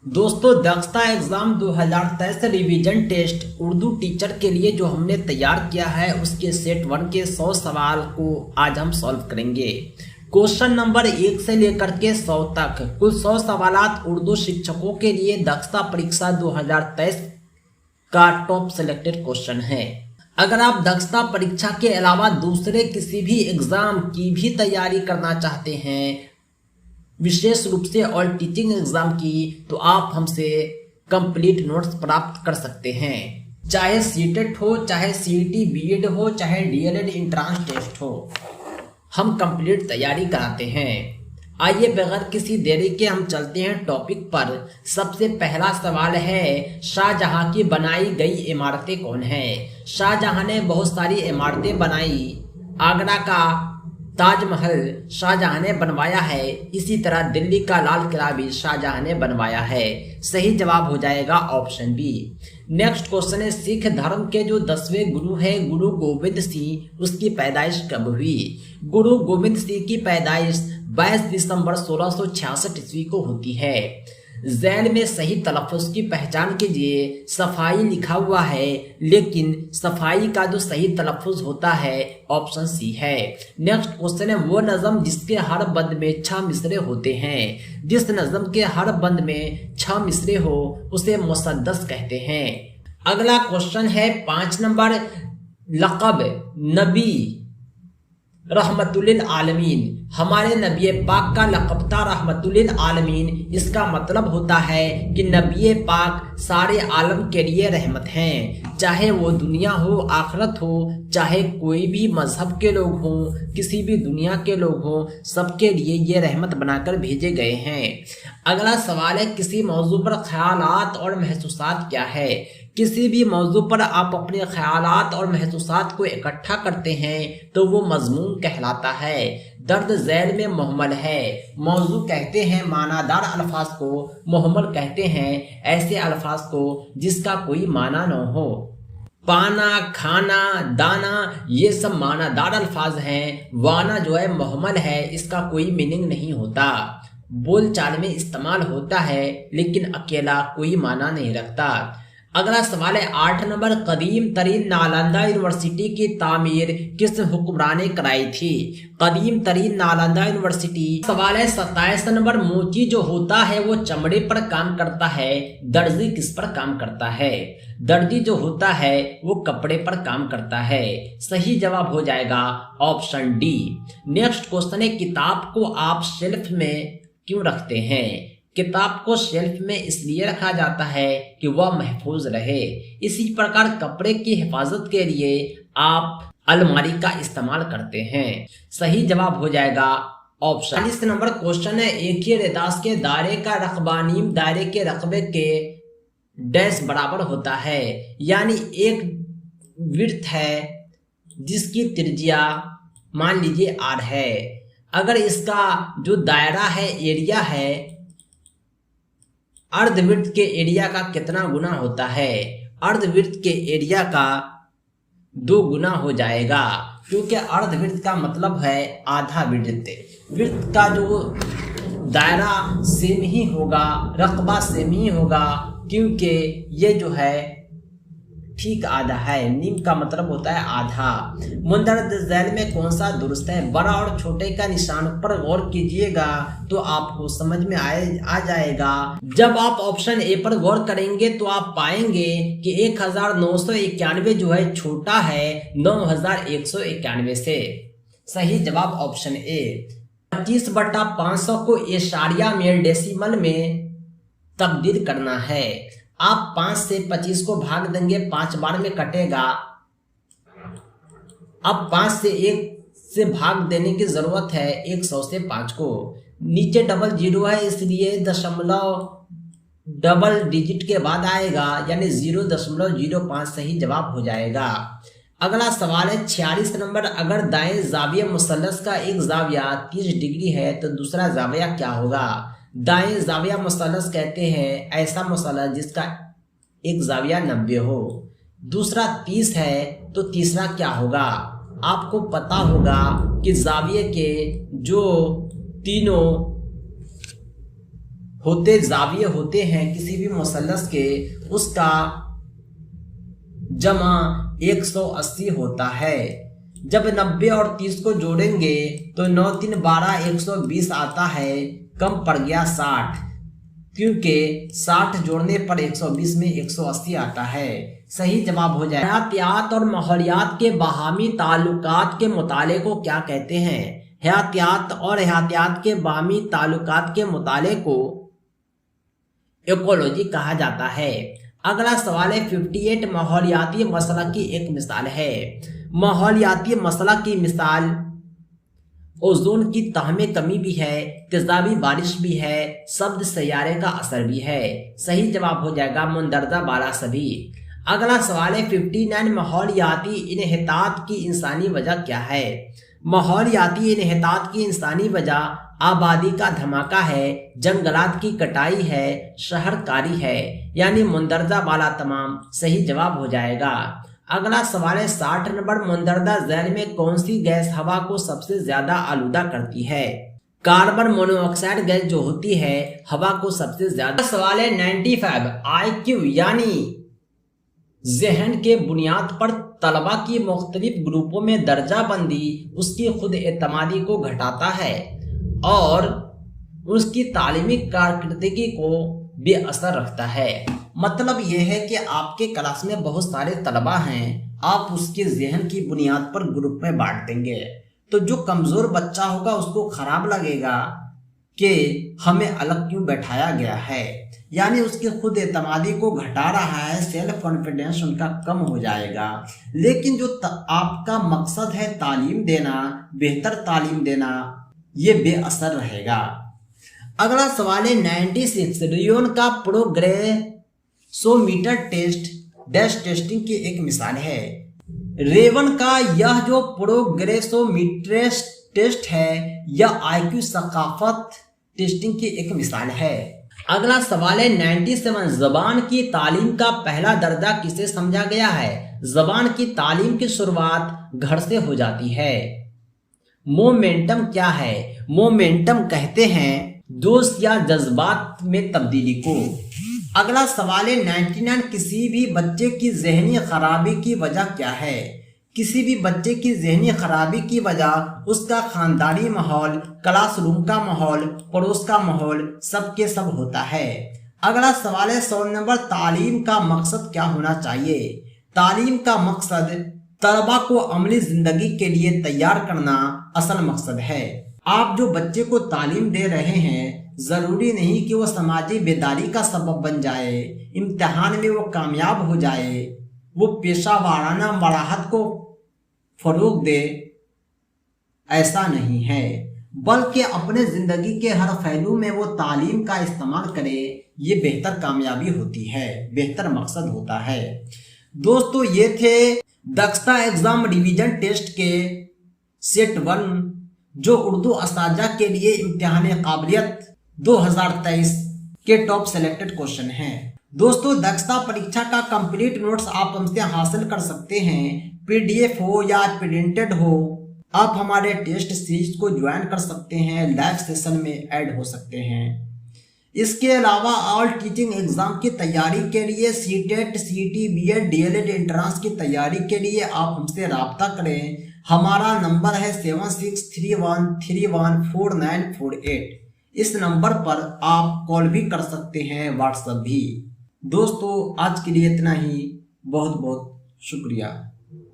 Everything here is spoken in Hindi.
दोस्तों, दक्षता exam 2023 revision test Urdu teacher के लिए जो हमने तैयार किया है उसके सेट 1 के 100 सवाल को आज हम सॉल्व करेंगे। क्वेश्चन नंबर 1 से लेकर के 100 तक कुल 100 सवालात उर्दू शिक्षकों के लिए दक्षता परीक्षा 2023 का टॉप सिलेक्टेड क्वेश्चन है। अगर आप दक्षता परीक्षा के अलावा दूसरे किसी भी एग्जाम की भी तैयारी करना चाहते हैं, विशेष रूप से ऑल टीचिंग एग्जाम की, तो आप हमसे कंप्लीट नोट्स प्राप्त कर सकते हैं। चाहे सीटेट हो, चाहे सीईटी बीएड हो, चाहे डीएलएड एंट्रेंस टेस्ट हो, हम कंप्लीट तैयारी कराते हैं। आइए बगैर किसी देरी के हम चलते हैं टॉपिक पर। सबसे पहला सवाल है, शाहजहां की बनाई गई इमारतें कौन है? शाहजहां ने बहुत सारी इमारतें बनाई। आगरा का ताजमहल शाहजहां ने बनवाया है। इसी तरह दिल्ली का लाल किला भी शाहजहां ने बनवाया है। सही जवाब हो जाएगा ऑप्शन बी। नेक्स्ट क्वेश्चन है, सिख धर्म के जो 10वें गुरु हैं गुरु गोविंद सिंह, उसकी पैदाइश कब हुई? गुरु गोविंद सिंह की पैदाइश 22 दिसंबर 1666 ईस्वी को होती है। जैन में सही तलफ़ुज़ की पहचान कीजिए। सफाई लिखा हुआ है, लेकिन सफाई का जो सही तलफ़ुज़ होता है ऑप्शन सी है। नेक्स्ट क्वेश्चन है, वो नज़म जिसके हर बंद में 6 मिसरे होते हैं। जिस नज़म के हर बंद में 6 मिसरे हो उसे मुसद्दस कहते हैं। अगला क्वेश्चन है 5 नंबर, लक़ब नबी रहमतुल्लिल आलमीन। हमारे नबी पाक का लक़ब था रहमतुल्लिल आलमीन। इसका मतलब होता है कि नबी पाक सारे आलम के लिए रहमत हैं। चाहे वो दुनिया हो, आखिरत हो, चाहे कोई भी मजहब के लोग हों, किसी भी दुनिया के लोग हों, सबके लिए ये रहमत बनाकर भेजे गए हैं। अगला सवाल है, किसी मौजू पर ख्यालात और महसूसात क्या है? किसी भी मौजू पर आप अपने ख्यालात और महसूसात को इकट्ठा करते हैं तो वो मजमून कहलाता है। दर्द झैल में मुहम्मल है। मौजू कहते हैं मानादार अल्फाज को, मुहम्मल कहते हैं ऐसे अल्फाज को जिसका कोई माना न हो। पाना, खाना, दाना, ये सब मानादार अल्फाज हैं। वाना जो है मुहम्मल है, इसका कोई मीनिंग नहीं होता। बोल चाल में इस्तेमाल होता है लेकिन अकेला कोई माना नहीं रखता। अगला सवाल है 8 नंबर, कदीम तरीन नालंदा यूनिवर्सिटी की तामीर किस हुक्मरान ने कराई थी? कदीम तरीन नालंदा यूनिवर्सिटी। सवाल है 27 नंबर, मोची जो होता है वो चमड़े पर काम करता है, दर्जी किस पर काम करता है? दर्जी जो होता है वो कपड़े पर काम करता है। सही जवाब हो जाएगा ऑप्शन डी। नेक्स्ट क्वेश्चन है, किताब को आप शेल्फ में क्यों रखते हैं? किताब को शेल्फ में इसलिए रखा जाता है कि वह महफूज रहे। इसी प्रकार कपड़े की हिफाजत के लिए आप अलमारी का इस्तेमाल करते हैं। सही जवाब हो जाएगा ऑप्शन। 40 नंबर क्वेश्चन है, एक ही रेदास के दायरे का रकबा नीम दायरे के रकबे के डैश बराबर होता है। यानी एक वृत्त है जिसकी त्रिज्या मान लीजिए r है। अगर इसका जो दायरा है, एरिया है, अर्धवृत्त के एरिया का कितना गुना होता है? अर्धवृत्त के एरिया का 2 गुना हो जाएगा, क्योंकि अर्धवृत्त का मतलब है आधा वृत्त। वृत्त का जो दायरा सेम ही होगा, रकबा सेम ही होगा, क्योंकि ये जो है ठीक आधा है। नीम का मतलब होता है आधा। मुंदरद झैल में कौन सा दुरुस्त है? बड़ा और छोटे का निशान पर गौर कीजिएगा तो आपको समझ में आ जाएगा। जब आप ऑप्शन ए पर गौर करेंगे तो आप पाएंगे कि 1991 जो है छोटा है 9191 से। सही जवाब ऑप्शन ए। 25/500 को एशारिया में डेसिमल में तब्दील करना है। आप 5 से 25 को भाग देंगे, 5 बार में कटेगा। अब 5 से 1 से भाग देने की जरूरत है 100 से 5 को। नीचे डबल जीरो है इसलिए दशमलव डबल डिजिट के बाद आएगा, यानी 0.05 सही जवाब हो जाएगा। अगला सवाल है 46 नंबर, अगर दाएं जाविया मुसल्लस का एक जाविया 30 डिग्री है तो दूसरा जाविया क्या होगा? दाएं जाविया मुसल्लस कहते हैं ऐसा मुसल्लस जिसका एक जाविया 90 हो। दूसरा 30 है तो तीसरा क्या होगा? आपको पता होगा कि जाविये के जो तीनों होते जाविये होते हैं किसी भी मुसल्लस के, उसका जमा 180 होता है। जब 90 और 30 को जोड़ेंगे तो 9 3 12 120 आता है, कम पड़ गया 60, क्योंकि 60 जोड़ने पर 120 में 180 आता है। सही जवाब हो जाए। हयातियात और माहौलियात के बाहमी ताल्लुकात के मुताले को क्या कहते हैं? हयातियात और हयातियात के बाहमी ताल्लुकात के मुताले को इकोलॉजी कहा जाता है। अगला सवाल है 58 माहौलियाती मसला की एक मिसाल है। माहौलियाती मसला की मिसाल ओजोन की तह में कमी भी है, तेजाबी बारिश भी है, शब्द सैयारे का असर भी है। सही जवाब हो जाएगा मुंदरजा बाला सभी। अगला सवाल है 59 माहौलियाती इन्हितात की इंसानी वजह क्या है? माहौलियाती इन्हितात की इंसानी वजह आबादी का धमाका है, जंगलात की कटाई है, शहरकारी है, यानी मुंदरजा बाला तमाम सही जवाब हो जाएगा। अगला सवाल है 60 नंबर, मुंदरजा झैल में कौन सी गैस हवा को सबसे ज्यादा आलूदा करती है? कार्बन मोनोऑक्साइड गैस जो होती है हवा को सबसे ज्यादा। सवाल है 95 IQ यानी जहन के बुनियाद पर तलबा की मुख्तलिफ ग्रुपों में दर्जा बंदी उसकी खुद एतमादी को घटाता है और उसकी तालीमी कारकर्दगी को बेअसर रखता है। मतलब यह है कि आपके क्लास में बहुत सारे तलबा हैं, आप उसके जहन की बुनियाद पर ग्रुप में बांट देंगे, तो जो कमजोर बच्चा होगा उसको खराब लगेगा कि हमें अलग क्यों बैठाया गया है, यानी उसकी खुद एतमादी को घटा रहा है, सेल्फ कॉन्फिडेंस उनका कम हो जाएगा। लेकिन जो आपका मकसद है तालीम देना, बेहतर तालीम देना, ये बेअसर रहेगा। अगला सवाल है 96 रियोन का प्रोग्रेसोमीटर टेस्ट डैश टेस्टिंग की एक मिसाल है। रेवन का यह जो प्रोग्रेसोमीटर टेस्ट है यह IQ सकाफत टेस्टिंग की एक मिसाल है। अगला सवाल है 97 जबान की तालीम का पहला दर्जा किसे समझा गया है? जबान की तालीम की शुरुआत घर से हो जाती है। मोमेंटम क्या है? मोमेंटम कहते हैं जोश या जज्बात में तब्दीली को। अगला सवाल है 99 किसी भी बच्चे की जहनी खराबी की वजह क्या है? किसी भी बच्चे की जहनी खराबी की वजह उसका खानदानी माहौल, क्लासरूम का माहौल, पड़ोस का माहौल, सबके सब होता है। अगला सवाल है 100 नंबर, तालीम का मकसद क्या होना चाहिए? तालीम का मकसद तलबा को अमली जिंदगी के लिए तैयार करना असल मकसद है। आप जो बच्चे को तालीम दे रहे हैं जरूरी नहीं कि वो समाजी बेदारी का सबब बन जाए, इम्तिहान में वो कामयाब हो जाए, वो पेशा वाराना मराहत को फरोग दे, ऐसा नहीं है, बल्कि अपने जिंदगी के हर पहलू में वो तालीम का इस्तेमाल करे, ये बेहतर कामयाबी होती है, बेहतर मकसद होता है। दोस्तों ये थे दक्षता एग्जाम रिवीजन टेस्ट के सेट 1 जो उर्दू असाजा के लिए इम्तिहान काबिलियत 2023 के टॉप सेलेक्टेड क्वेश्चन हैं। दोस्तों दक्षता परीक्षा का कंप्लीट नोट्स आप हमसे हासिल कर सकते हैं, PDF हो या प्रिंटेड हो। आप हमारे टेस्ट सीरीज को ज्वाइन कर सकते हैं, लाइव सेशन में ऐड हो सकते हैं। इसके अलावा ऑल टीचिंग एग्जाम की तैयारी के लिए CTET, CET, BEd, DLED entrance की तैयारी के लिए आप हमसे रब्ता करें। हमारा नंबर है 7631314948। इस नंबर पर आप कॉल भी कर सकते हैं, व्हाट्सएप भी। दोस्तों आज के लिए इतना ही, बहुत बहुत शुक्रिया।